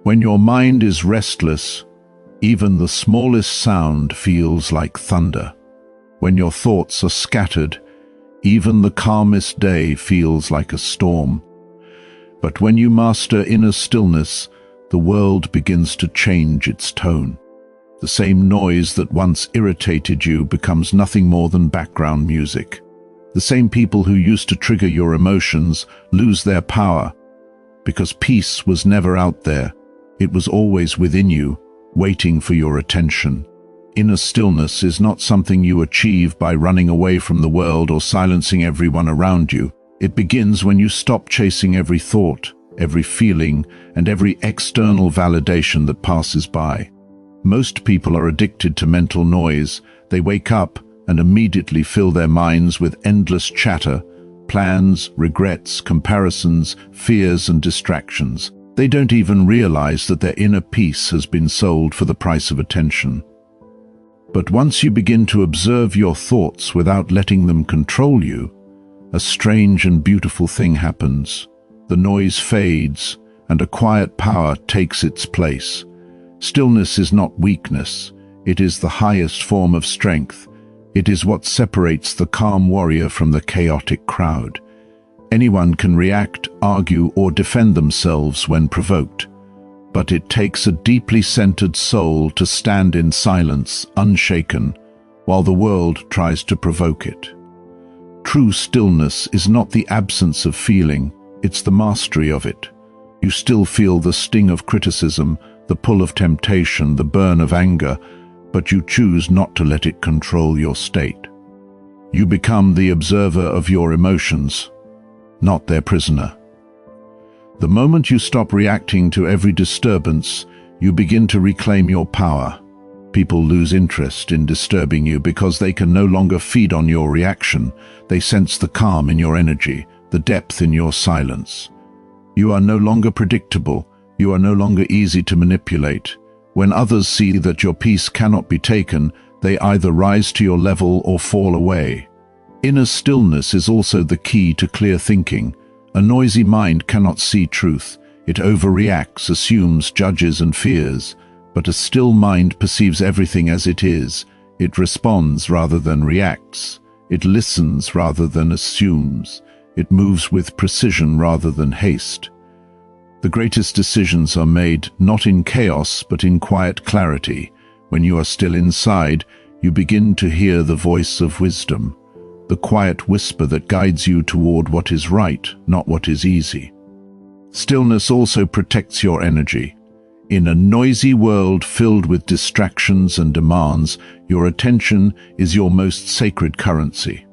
When your mind is restless, even the smallest sound feels like thunder. When your thoughts are scattered, even the calmest day feels like a storm. But when you master inner stillness, the world begins to change its tone. The same noise that once irritated you becomes nothing more than background music. The same people who used to trigger your emotions lose their power, because peace was never out there. It was always within you, waiting for your attention. Inner stillness is not something you achieve by running away from the world or silencing everyone around you. It begins when you stop chasing every thought, every feeling, and every external validation that passes by. Most people are addicted to mental noise. They wake up and immediately fill their minds with endless chatter, plans, regrets, comparisons, fears, and distractions. They don't even realize that their inner peace has been sold for the price of attention. But once you begin to observe your thoughts without letting them control you, a strange and beautiful thing happens. The noise fades, and a quiet power takes its place. Stillness is not weakness. It is the highest form of strength. It is what separates the calm warrior from the chaotic crowd. Anyone can react, argue, or defend themselves when provoked. But it takes a deeply centered soul to stand in silence, unshaken, while the world tries to provoke it. True stillness is not the absence of feeling, it's the mastery of it. You still feel the sting of criticism, the pull of temptation, the burn of anger, but you choose not to let it control your state. You become the observer of your emotions, not their prisoner. The moment you stop reacting to every disturbance, you begin to reclaim your power. People lose interest in disturbing you because they can no longer feed on your reaction. They sense the calm in your energy, the depth in your silence. You are no longer predictable. You are no longer easy to manipulate. When others see that your peace cannot be taken, they either rise to your level or fall away. Inner stillness is also the key to clear thinking. A noisy mind cannot see truth. It overreacts, assumes, judges, and fears. But a still mind perceives everything as it is. It responds rather than reacts. It listens rather than assumes. It moves with precision rather than haste. The greatest decisions are made not in chaos but in quiet clarity. When you are still inside, you begin to hear the voice of wisdom, the quiet whisper that guides you toward what is right, not what is easy. Stillness also protects your energy. In a noisy world filled with distractions and demands, your attention is your most sacred currency.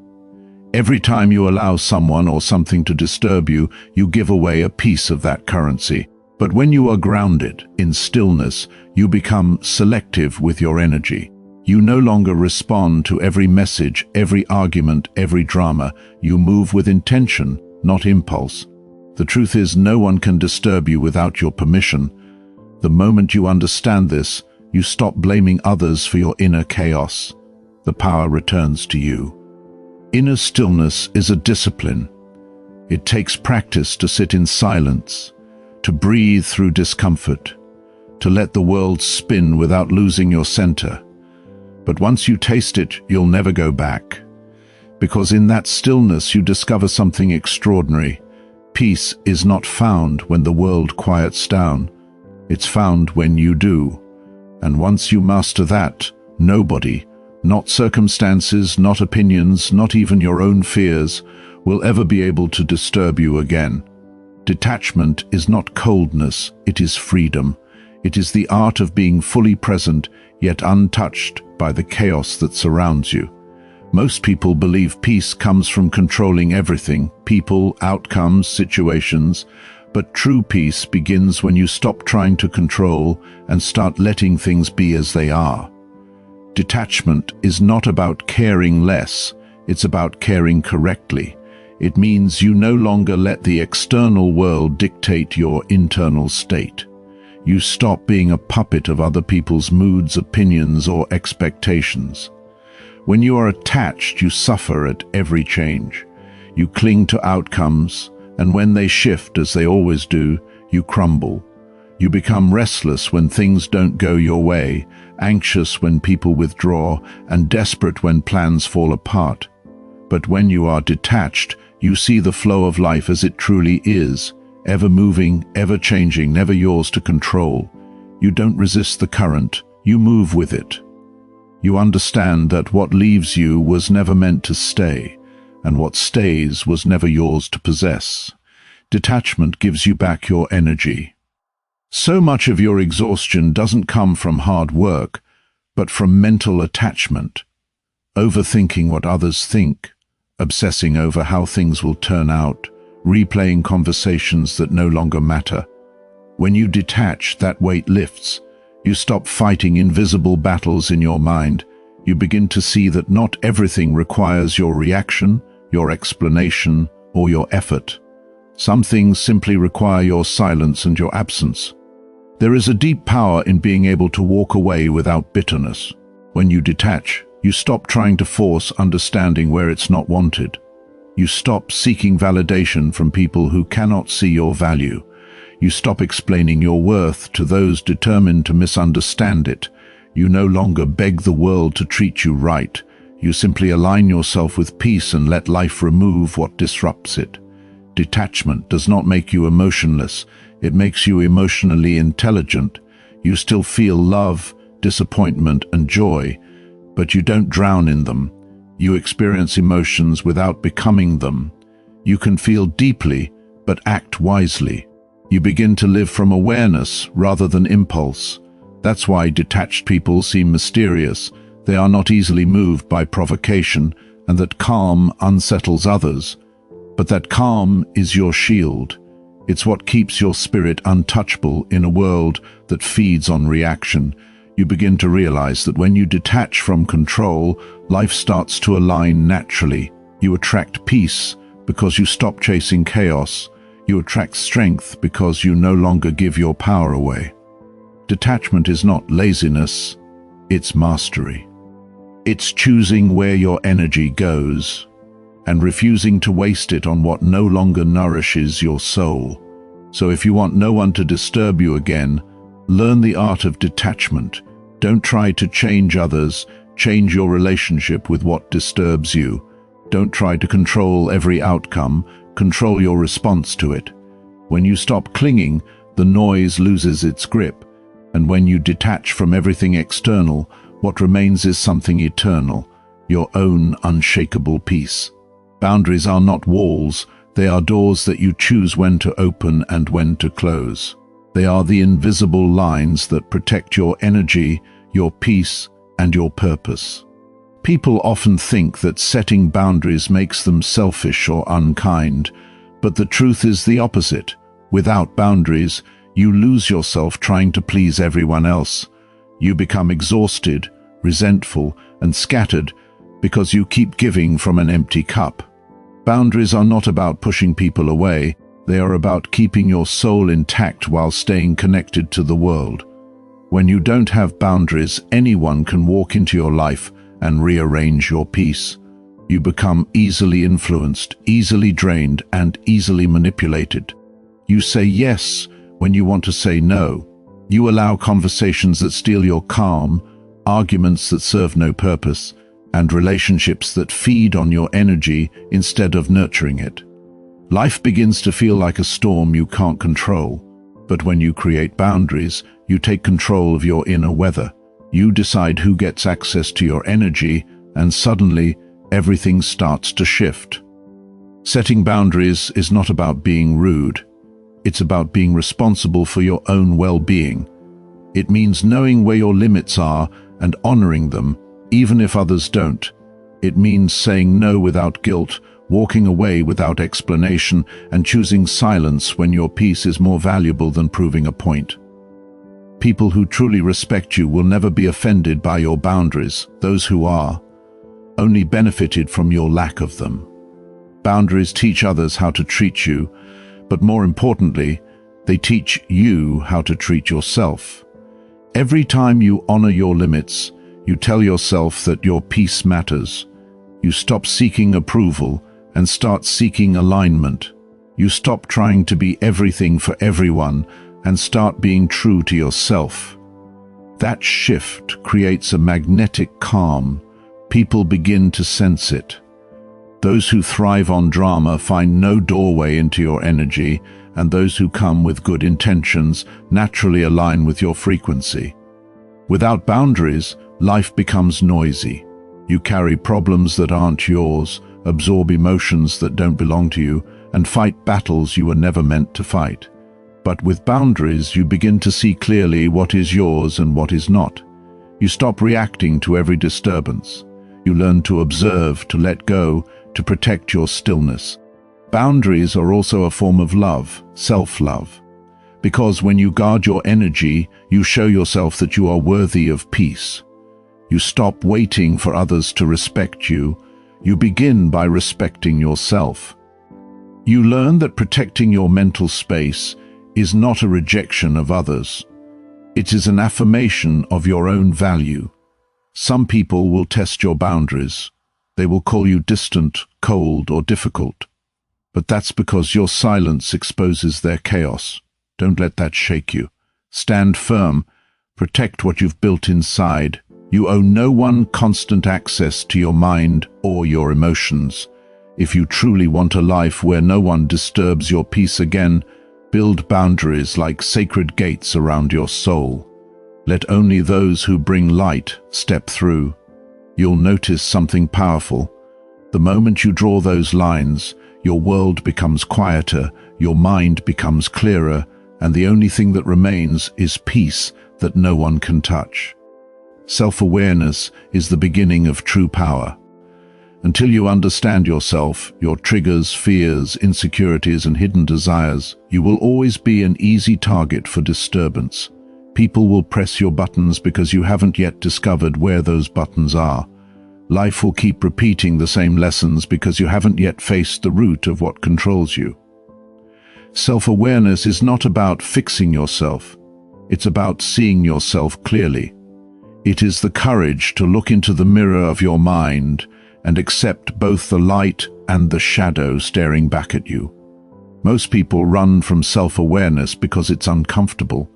Every time you allow someone or something to disturb you, you give away a piece of that currency. But when you are grounded in stillness, you become selective with your energy. You no longer respond to every message, every argument, every drama. You move with intention, not impulse. The truth is, no one can disturb you without your permission. The moment you understand this, you stop blaming others for your inner chaos. The power returns to you. Inner stillness is a discipline. It takes practice to sit in silence, to breathe through discomfort, to let the world spin without losing your center. But once you taste it, you'll never go back. Because in that stillness you discover something extraordinary. Peace is not found when the world quiets down. It's found when you do. And once you master that, nobody, not circumstances, not opinions, not even your own fears, will ever be able to disturb you again. Detachment is not coldness, it is freedom. It is the art of being fully present, yet untouched by the chaos that surrounds you. Most people believe peace comes from controlling everything, people, outcomes, situations. But true peace begins when you stop trying to control and start letting things be as they are. Detachment is not about caring less, it's about caring correctly. It means you no longer let the external world dictate your internal state. You stop being a puppet of other people's moods, opinions, or expectations. When you are attached, you suffer at every change. You cling to outcomes, and when they shift, as they always do, you crumble. You become restless when things don't go your way, anxious when people withdraw, and desperate when plans fall apart. But when you are detached, you see the flow of life as it truly is, ever moving, ever changing, never yours to control. You don't resist the current, you move with it. You understand that what leaves you was never meant to stay, and what stays was never yours to possess. Detachment gives you back your energy. So much of your exhaustion doesn't come from hard work, but from mental attachment, overthinking what others think, obsessing over how things will turn out, replaying conversations that no longer matter. When you detach, that weight lifts. You stop fighting invisible battles in your mind. You begin to see that not everything requires your reaction, your explanation, or your effort. Some things simply require your silence and your absence. There is a deep power in being able to walk away without bitterness. When you detach, you stop trying to force understanding where it's not wanted. You stop seeking validation from people who cannot see your value. You stop explaining your worth to those determined to misunderstand it. You no longer beg the world to treat you right. You simply align yourself with peace and let life remove what disrupts it. Detachment does not make you emotionless. It makes you emotionally intelligent. You still feel love, disappointment, and joy, but you don't drown in them. You experience emotions without becoming them. You can feel deeply, but act wisely. You begin to live from awareness rather than impulse. That's why detached people seem mysterious. They are not easily moved by provocation, and that calm unsettles others. But that calm is your shield. It's what keeps your spirit untouchable in a world that feeds on reaction. You begin to realize that when you detach from control, life starts to align naturally. You attract peace because you stop chasing chaos. You attract strength because you no longer give your power away. Detachment is not laziness, it's mastery. It's choosing where your energy goes and refusing to waste it on what no longer nourishes your soul. So if you want no one to disturb you again, learn the art of detachment. Don't try to change others, change your relationship with what disturbs you. Don't try to control every outcome, control your response to it. When you stop clinging, the noise loses its grip, and when you detach from everything external, what remains is something eternal, your own unshakable peace. Boundaries are not walls, they are doors that you choose when to open and when to close. They are the invisible lines that protect your energy, your peace, and your purpose. People often think that setting boundaries makes them selfish or unkind, but the truth is the opposite. Without boundaries, you lose yourself trying to please everyone else. You become exhausted, resentful, and scattered because you keep giving from an empty cup. Boundaries are not about pushing people away, they are about keeping your soul intact while staying connected to the world. When you don't have boundaries, anyone can walk into your life and rearrange your peace. You become easily influenced, easily drained, and easily manipulated. You say yes when you want to say no. You allow conversations that steal your calm, arguments that serve no purpose, and relationships that feed on your energy instead of nurturing it. Life begins to feel like a storm you can't control, but when you create boundaries, you take control of your inner weather. You decide who gets access to your energy, and suddenly, everything starts to shift. Setting boundaries is not about being rude. It's about being responsible for your own well-being. It means knowing where your limits are and honoring them, even if others don't. It means saying no without guilt, walking away without explanation, and choosing silence when your peace is more valuable than proving a point. People who truly respect you will never be offended by your boundaries. Those who are, only benefited from your lack of them. Boundaries teach others how to treat you, but more importantly, they teach you how to treat yourself. Every time you honor your limits, you tell yourself that your peace matters. You stop seeking approval and start seeking alignment. You stop trying to be everything for everyone and start being true to yourself. That shift creates a magnetic calm. People begin to sense it. Those who thrive on drama find no doorway into your energy, and those who come with good intentions naturally align with your frequency. Without boundaries, life becomes noisy. You carry problems that aren't yours, absorb emotions that don't belong to you, and fight battles you were never meant to fight. But with boundaries, you begin to see clearly what is yours and what is not. You stop reacting to every disturbance. You learn to observe, to let go, to protect your stillness. Boundaries are also a form of love, self-love. Because when you guard your energy, you show yourself that you are worthy of peace. You stop waiting for others to respect you. You begin by respecting yourself. You learn that protecting your mental space is not a rejection of others. It is an affirmation of your own value. Some people will test your boundaries. They will call you distant, cold, or difficult. But that's because your silence exposes their chaos. Don't let that shake you. Stand firm. Protect what you've built inside. You owe no one constant access to your mind or your emotions. If you truly want a life where no one disturbs your peace again, build boundaries like sacred gates around your soul. Let only those who bring light step through. You'll notice something powerful. The moment you draw those lines, your world becomes quieter, your mind becomes clearer, and the only thing that remains is peace that no one can touch. Self-awareness is the beginning of true power. Until you understand yourself, your triggers, fears, insecurities, and hidden desires, you will always be an easy target for disturbance. People will press your buttons because you haven't yet discovered where those buttons are. Life will keep repeating the same lessons because you haven't yet faced the root of what controls you. Self-awareness is not about fixing yourself. It's about seeing yourself clearly. It is the courage to look into the mirror of your mind and accept both the light and the shadow staring back at you. Most people run from self-awareness because it's uncomfortable.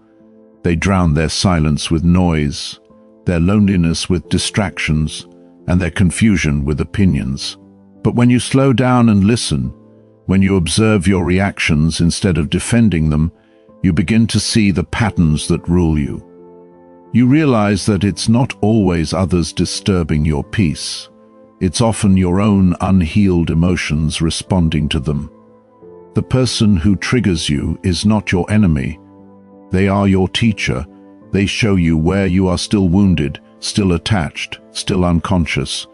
They drown their silence with noise, their loneliness with distractions, and their confusion with opinions. But when you slow down and listen, when you observe your reactions instead of defending them, you begin to see the patterns that rule you. You realize that it's not always others disturbing your peace. It's often your own unhealed emotions responding to them. The person who triggers you is not your enemy. They are your teacher. They show you where you are still wounded, still attached, still unconscious.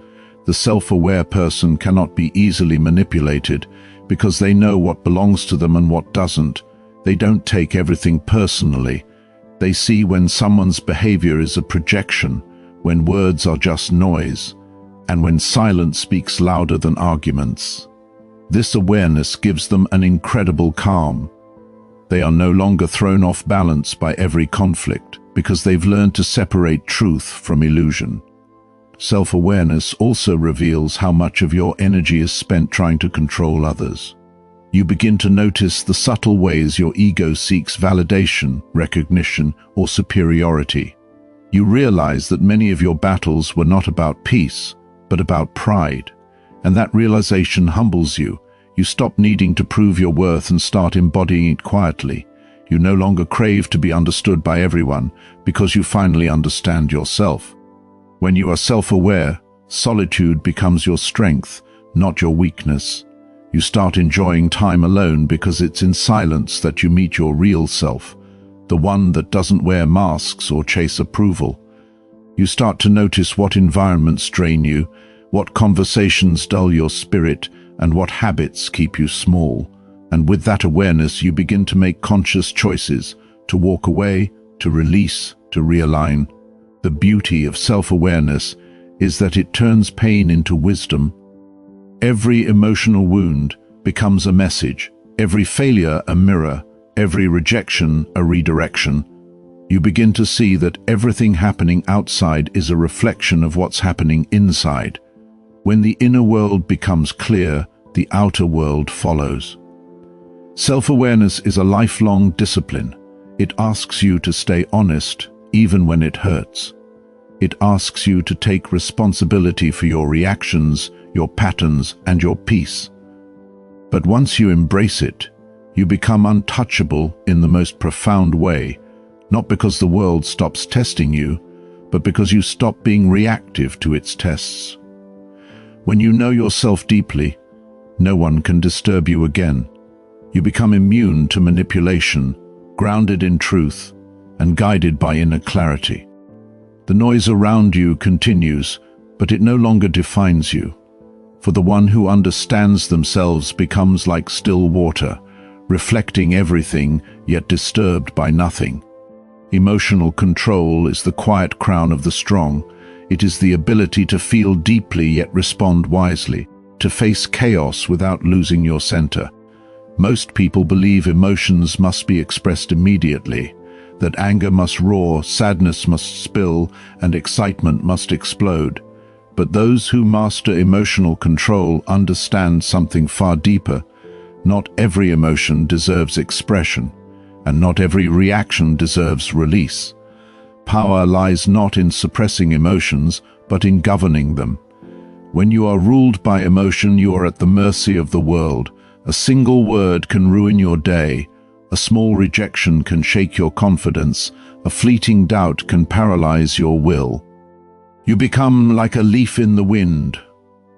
The self-aware person cannot be easily manipulated because they know what belongs to them and what doesn't. They don't take everything personally. They see when someone's behavior is a projection, when words are just noise, and when silence speaks louder than arguments. This awareness gives them an incredible calm. They are no longer thrown off balance by every conflict because they've learned to separate truth from illusion. Self-awareness also reveals how much of your energy is spent trying to control others. You begin to notice the subtle ways your ego seeks validation, recognition, or superiority. You realize that many of your battles were not about peace, but about pride, and that realization humbles you. You stop needing to prove your worth and start embodying it quietly. You no longer crave to be understood by everyone because you finally understand yourself. When you are self-aware, solitude becomes your strength, not your weakness. You start enjoying time alone because it's in silence that you meet your real self, the one that doesn't wear masks or chase approval. You start to notice what environments drain you, what conversations dull your spirit, and what habits keep you small. And with that awareness, you begin to make conscious choices, to walk away, to release, to realign. The beauty of self-awareness is that it turns pain into wisdom. Every emotional wound becomes a message, every failure a mirror, every rejection a redirection. You begin to see that everything happening outside is a reflection of what's happening inside. When the inner world becomes clear, the outer world follows. Self-awareness is a lifelong discipline. It asks you to stay honest, even when it hurts. It asks you to take responsibility for your reactions, your patterns, and your peace. But once you embrace it, you become untouchable in the most profound way, not because the world stops testing you, but because you stop being reactive to its tests. When you know yourself deeply, no one can disturb you again. You become immune to manipulation, grounded in truth, and guided by inner clarity. The noise around you continues, but it no longer defines you. For the one who understands themselves becomes like still water, reflecting everything, yet disturbed by nothing. Emotional control is the quiet crown of the strong. It is the ability to feel deeply yet respond wisely, to face chaos without losing your center. Most people believe emotions must be expressed immediately, that anger must roar, sadness must spill, and excitement must explode. But those who master emotional control understand something far deeper. Not every emotion deserves expression, and not every reaction deserves release. Power lies not in suppressing emotions, but in governing them. When you are ruled by emotion, you are at the mercy of the world. A single word can ruin your day. A small rejection can shake your confidence. A fleeting doubt can paralyze your will. You become like a leaf in the wind,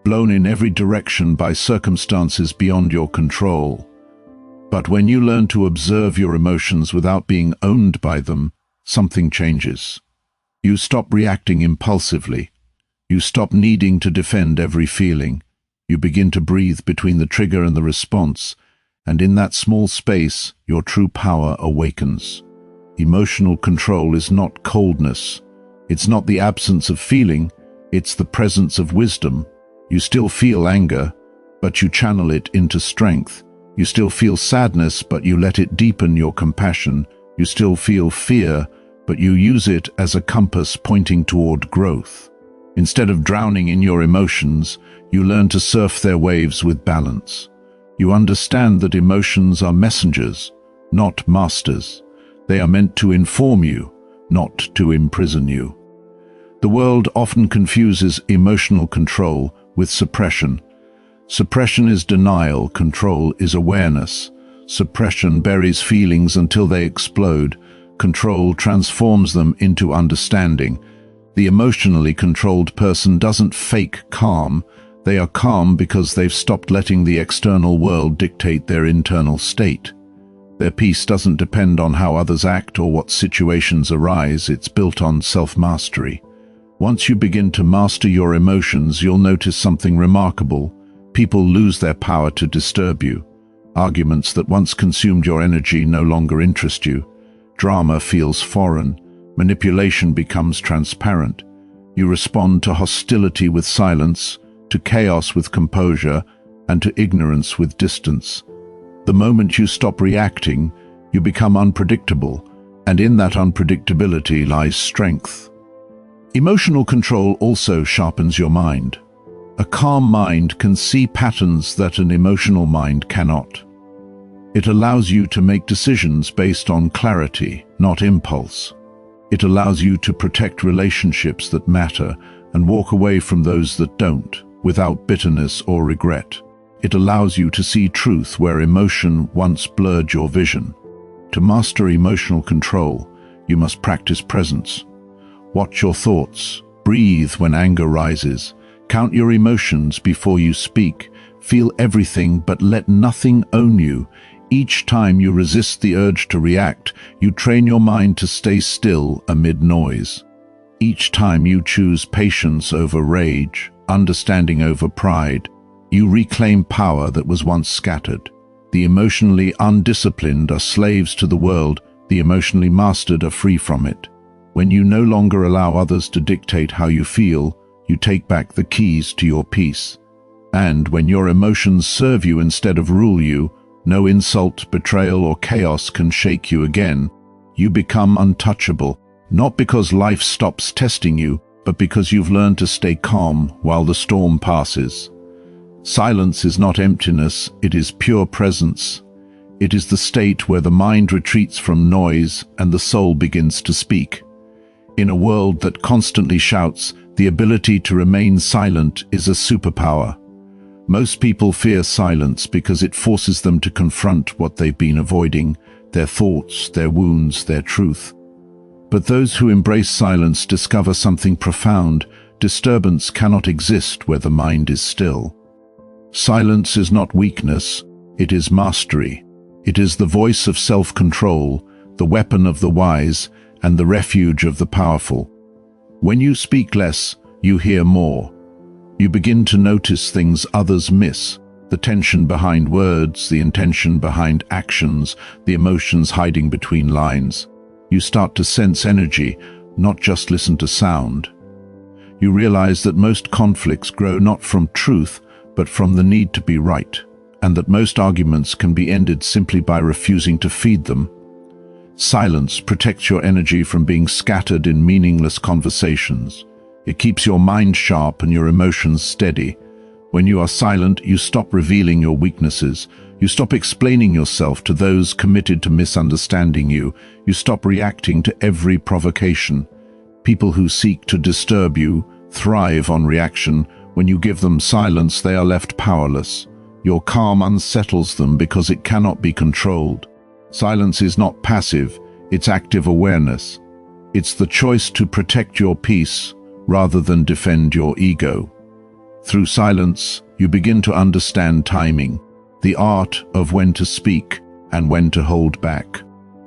blown in every direction by circumstances beyond your control. But when you learn to observe your emotions without being owned by them, something changes. You stop reacting impulsively. You stop needing to defend every feeling. You begin to breathe between the trigger and the response, and in that small space, your true power awakens. Emotional control is not coldness. It's not the absence of feeling, it's the presence of wisdom. You still feel anger, but you channel it into strength. You still feel sadness, but you let it deepen your compassion. You still feel fear, but you use it as a compass pointing toward growth. Instead of drowning in your emotions, you learn to surf their waves with balance. You understand that emotions are messengers, not masters. They are meant to inform you, not to imprison you. The world often confuses emotional control with suppression. Suppression is denial, control is awareness. Suppression buries feelings until they explode. Control transforms them into understanding. The emotionally controlled person doesn't fake calm. They are calm because they've stopped letting the external world dictate their internal state. Their peace doesn't depend on how others act or what situations arise, it's built on self-mastery. Once you begin to master your emotions, you'll notice something remarkable. People lose their power to disturb you. Arguments that once consumed your energy no longer interest you. Drama feels foreign. Manipulation becomes transparent. You respond to hostility with silence, to chaos with composure, and to ignorance with distance. The moment you stop reacting, you become unpredictable, and in that unpredictability lies strength. Emotional control also sharpens your mind. A calm mind can see patterns that an emotional mind cannot. It allows you to make decisions based on clarity, not impulse. It allows you to protect relationships that matter and walk away from those that don't, without bitterness or regret. It allows you to see truth where emotion once blurred your vision. To master emotional control, you must practice presence. Watch your thoughts. Breathe when anger rises. Count your emotions before you speak. Feel everything, but let nothing own you. Each time you resist the urge to react, you train your mind to stay still amid noise. Each time you choose patience over rage, understanding over pride, you reclaim power that was once scattered. The emotionally undisciplined are slaves to the world, the emotionally mastered are free from it. When you no longer allow others to dictate how you feel, you take back the keys to your peace. And when your emotions serve you instead of rule you, no insult, betrayal, or chaos can shake you again. You become untouchable, not because life stops testing you, but because you've learned to stay calm while the storm passes. Silence is not emptiness, it is pure presence. It is the state where the mind retreats from noise and the soul begins to speak. In a world that constantly shouts, the ability to remain silent is a superpower. Most people fear silence because it forces them to confront what they've been avoiding, their thoughts, their wounds, their truth. But those who embrace silence discover something profound. Disturbance cannot exist where the mind is still. Silence is not weakness, it is mastery. It is the voice of self-control, the weapon of the wise, and the refuge of the powerful. When you speak less, you hear more. You begin to notice things others miss, the tension behind words, the intention behind actions, the emotions hiding between lines. You start to sense energy, not just listen to sound. You realize that most conflicts grow not from truth, but from the need to be right, and that most arguments can be ended simply by refusing to feed them. Silence protects your energy from being scattered in meaningless conversations. It keeps your mind sharp and your emotions steady. When you are silent, you stop revealing your weaknesses. You stop explaining yourself to those committed to misunderstanding you. You stop reacting to every provocation. People who seek to disturb you thrive on reaction. When you give them silence, they are left powerless. Your calm unsettles them because it cannot be controlled. Silence is not passive, it's active awareness. It's the choice to protect your peace rather than defend your ego. Through silence, you begin to understand timing, the art of when to speak and when to hold back.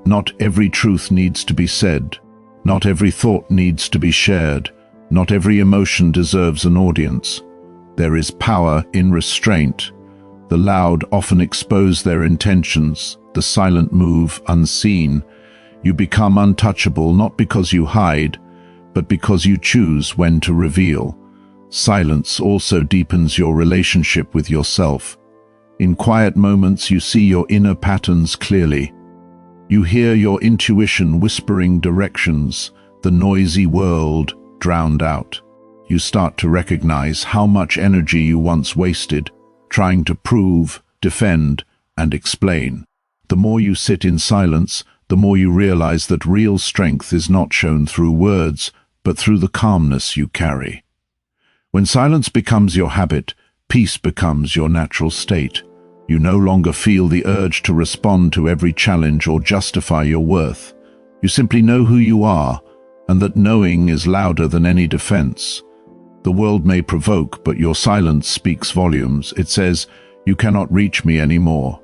Not every truth needs to be said. Not every thought needs to be shared. Not every emotion deserves an audience. There is power in restraint. The loud often expose their intentions, the silent move unseen. You become untouchable not because you hide, but because you choose when to reveal. Silence also deepens your relationship with yourself. In quiet moments, you see your inner patterns clearly. You hear your intuition whispering directions, the noisy world drowned out. You start to recognize how much energy you once wasted, trying to prove, defend, and explain. The more you sit in silence, the more you realize that real strength is not shown through words, but through the calmness you carry. When silence becomes your habit, peace becomes your natural state. You no longer feel the urge to respond to every challenge or justify your worth. You simply know who you are, and that knowing is louder than any defense. The world may provoke, but your silence speaks volumes. It says, "You cannot reach me anymore."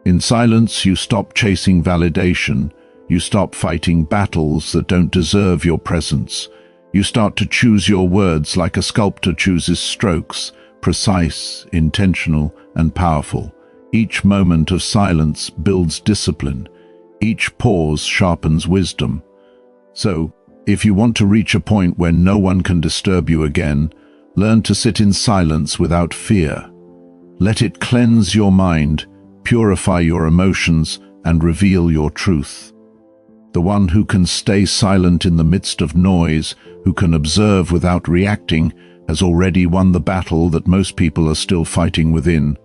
In silence, you stop chasing validation. You stop fighting battles that don't deserve your presence. You start to choose your words like a sculptor chooses strokes, precise, intentional, and powerful. Each moment of silence builds discipline. Each pause sharpens wisdom. So, if you want to reach a point where no one can disturb you again, learn to sit in silence without fear. Let it cleanse your mind, purify your emotions, and reveal your truth. The one who can stay silent in the midst of noise, who can observe without reacting, has already won the battle that most people are still fighting within.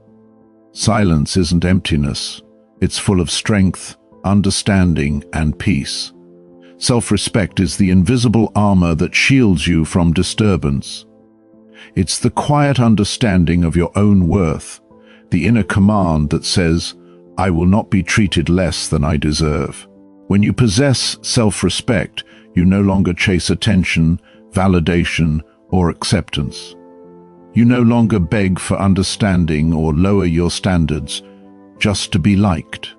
Silence isn't emptiness. It's full of strength, understanding, and peace. Self-respect is the invisible armor that shields you from disturbance. It's the quiet understanding of your own worth, the inner command that says, "I will not be treated less than I deserve." When you possess self-respect, you no longer chase attention, validation, or acceptance. You no longer beg for understanding or lower your standards just to be liked.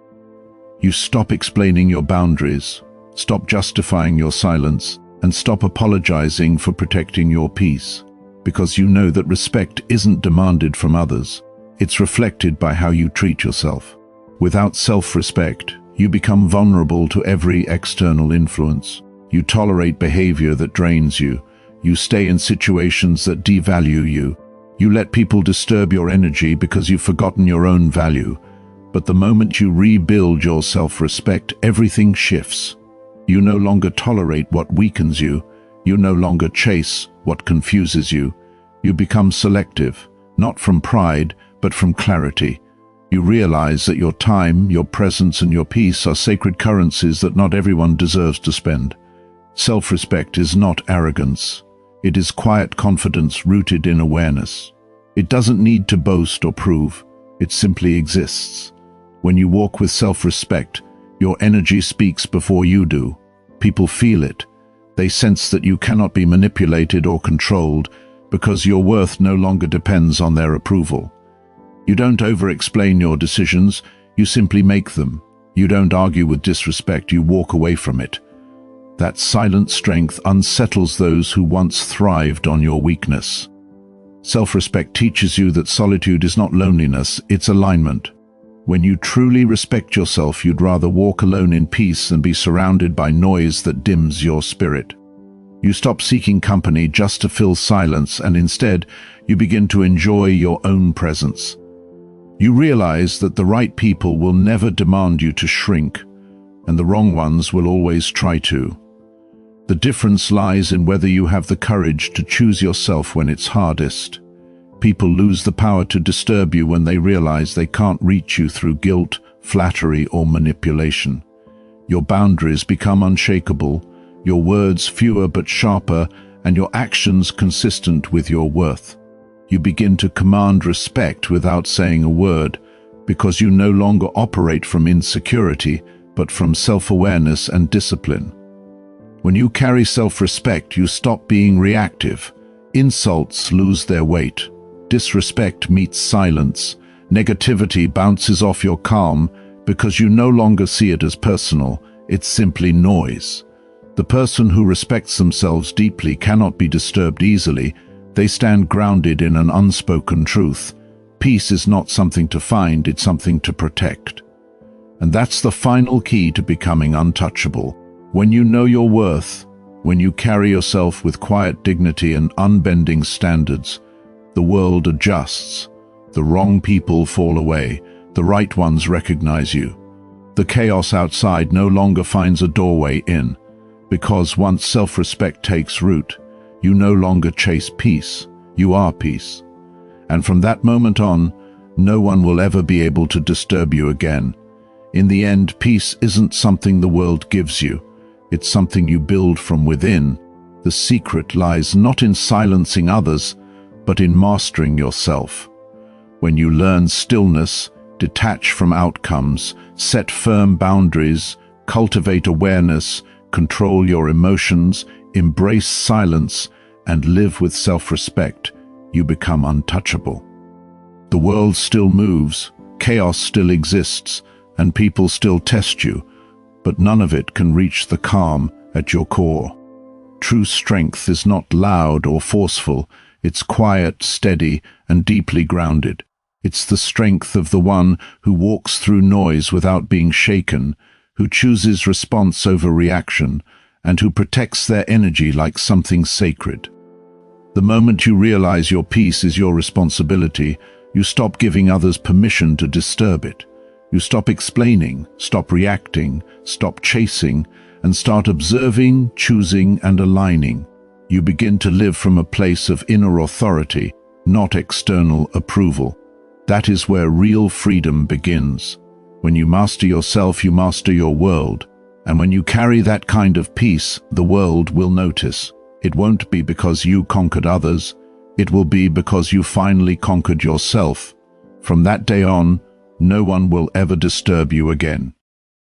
You stop explaining your boundaries, stop justifying your silence, and stop apologizing for protecting your peace, because you know that respect isn't demanded from others. It's reflected by how you treat yourself. Without self-respect, you become vulnerable to every external influence. You tolerate behavior that drains you. You stay in situations that devalue you. You let people disturb your energy because you've forgotten your own value. But the moment you rebuild your self-respect, everything shifts. You no longer tolerate what weakens you. You no longer chase what confuses you. You become selective, not from pride, but from clarity. You realize that your time, your presence, and your peace are sacred currencies that not everyone deserves to spend. Self-respect is not arrogance. It is quiet confidence rooted in awareness. It doesn't need to boast or prove. It simply exists. When you walk with self-respect, your energy speaks before you do. People feel it. They sense that you cannot be manipulated or controlled because your worth no longer depends on their approval. You don't over-explain your decisions, you simply make them. You don't argue with disrespect, you walk away from it. That silent strength unsettles those who once thrived on your weakness. Self-respect teaches you that solitude is not loneliness, it's alignment. When you truly respect yourself, you'd rather walk alone in peace than be surrounded by noise that dims your spirit. You stop seeking company just to fill silence, and instead, you begin to enjoy your own presence. You realize that the right people will never demand you to shrink, and the wrong ones will always try to. The difference lies in whether you have the courage to choose yourself when it's hardest. People lose the power to disturb you when they realize they can't reach you through guilt, flattery, or manipulation. Your boundaries become unshakable, your words fewer but sharper, and your actions consistent with your worth. You begin to command respect without saying a word, because you no longer operate from insecurity, but from self-awareness and discipline. When you carry self-respect, you stop being reactive. Insults lose their weight. Disrespect meets silence. Negativity bounces off your calm because you no longer see it as personal, it's simply noise. The person who respects themselves deeply cannot be disturbed easily. They stand grounded in an unspoken truth. Peace is not something to find, it's something to protect. And that's the final key to becoming untouchable. When you know your worth, when you carry yourself with quiet dignity and unbending standards, the world adjusts. The wrong people fall away, the right ones recognize you. The chaos outside no longer finds a doorway in, because once self-respect takes root, you no longer chase peace, you are peace. And from that moment on, no one will ever be able to disturb you again. In the end, peace isn't something the world gives you. It's something you build from within. The secret lies not in silencing others, but in mastering yourself. When you learn stillness, detach from outcomes, set firm boundaries, cultivate awareness, control your emotions, embrace silence, and live with self-respect, you become untouchable. The world still moves, chaos still exists, and people still test you, but none of it can reach the calm at your core. True strength is not loud or forceful, it's quiet, steady, and deeply grounded. It's the strength of the one who walks through noise without being shaken, who chooses response over reaction, and who protects their energy like something sacred. The moment you realize your peace is your responsibility, you stop giving others permission to disturb it. You stop explaining, stop reacting, stop chasing, and start observing, choosing, and aligning. You begin to live from a place of inner authority, not external approval. That is where real freedom begins. When you master yourself, you master your world. And when you carry that kind of peace, the world will notice. It won't be because you conquered others. It will be because you finally conquered yourself. From that day on, no one will ever disturb you again.